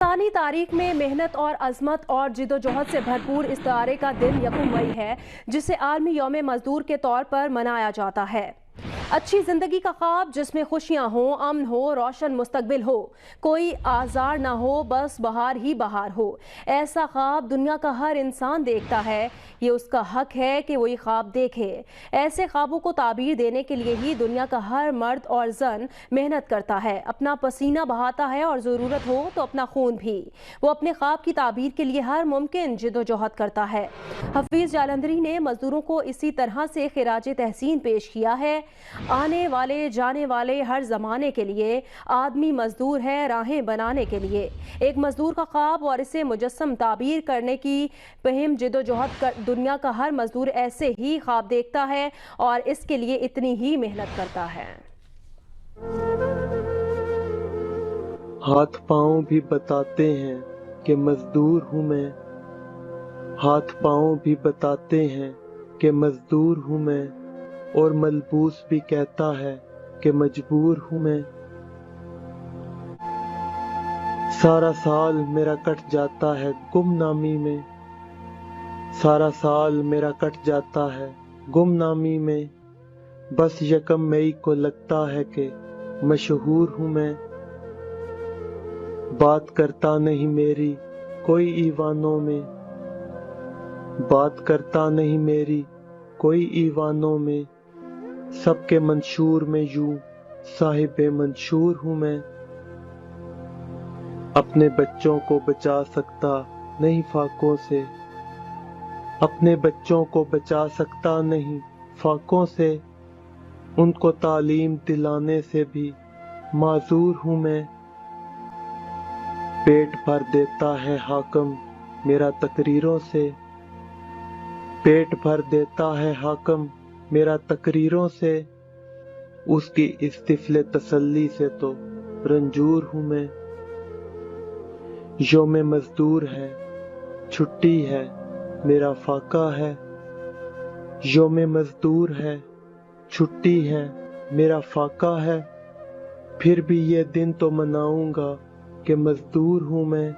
पाकिस्तानी तारीख में मेहनत और अजमत और जिदोजहद से भरपूर इस इदारे का दिन 1 मई है, जिसे आलमी यौम मजदूर के तौर पर मनाया जाता है। अच्छी ज़िंदगी का ख्वाब जिसमें खुशियाँ हों, अमन हो, रोशन मुस्तकबिल हो, कोई आज़ार ना हो, बस बहार ही बहार हो, ऐसा ख्वाब दुनिया का हर इंसान देखता है। ये उसका हक है कि वो ये ख्वाब देखे। ऐसे ख्वाबों को ताबीर देने के लिए ही दुनिया का हर मर्द और जन मेहनत करता है, अपना पसीना बहाता है और ज़रूरत हो तो अपना खून भी। वो अपने ख्वाब की ताबीर के लिए हर मुमकिन जिदोजहद करता है। हफीज़ जालंधरी ने मजदूरों को इसी तरह से खिराज तहसीन पेश किया है। आने वाले जाने वाले हर ज़माने के लिए आदमी मजदूर है, राहें बनाने के लिए। एक मजदूर का ख्वाब और इसे मुजस्सम ताबीर करने की मुहिम जिदोजहद दुनिया का हर मजदूर ऐसे ही ख्वाब देखता है और इसके लिए इतनी ही मेहनत करता है। हाथ पांव भी बताते हैं कि मजदूर हूँ मैं, हाथ पांव भी बताते हैं कि मजदूर हूँ मैं, और मलबूस भी कहता है कि मजबूर हूँ मैं। सारा साल मेरा कट जाता है गुमनामी में, सारा साल मेरा कट जाता है गुमनामी में, बस 1 मई को लगता है कि मशहूर हूँ मैं। बात करता नहीं मेरी कोई ईवानों में, बात करता नहीं मेरी कोई ईवानों में, सबके मंशूर में यूं साहिबे मंशूर हूँ मैं। अपने बच्चों को बचा सकता नहीं फाकों से, अपने बच्चों को बचा सकता नहीं फाकों से, उनको तालीम दिलाने से भी माजूर हूँ मैं। पेट भर देता है हाकम मेरा तकरीरों से, पेट भर देता है हाकम मेरा तकरीरों से, उसकी इस तिफले तसल्ली से तो रंजूर हूँ मैं। यौम मजदूर है छुट्टी है मेरा फाका है, यौम मजदूर है छुट्टी है मेरा फाका है, फिर भी ये दिन तो मनाऊंगा कि मजदूर हूँ मैं।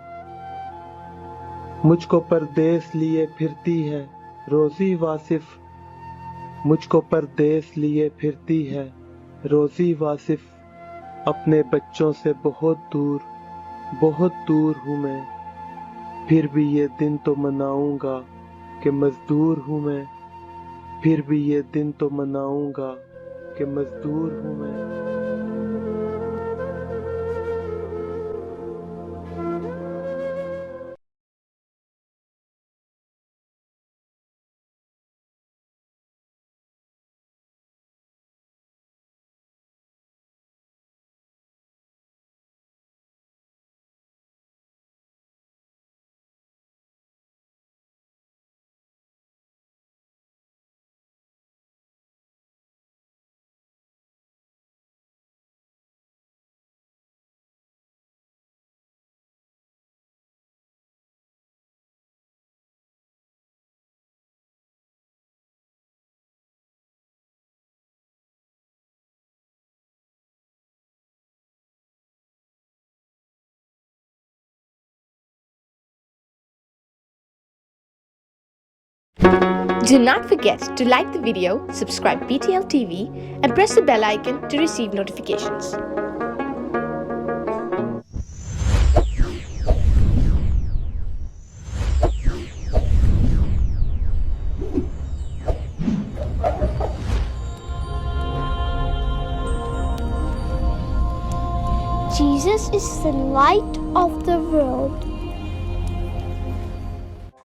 मुझको परदेस लिए फिरती है रोजी वासिफ, मुझको परदेस लिए फिरती है रोजी वासिफ, अपने बच्चों से बहुत दूर हूँ मैं, फिर भी ये दिन तो मनाऊंगा कि मजदूर हूँ मैं, फिर भी ये दिन तो मनाऊंगा कि मजदूर हूँ मैं। Do not forget to like the video, subscribe BTL TV, and press the bell icon to receive notifications. Jesus is the light of the world.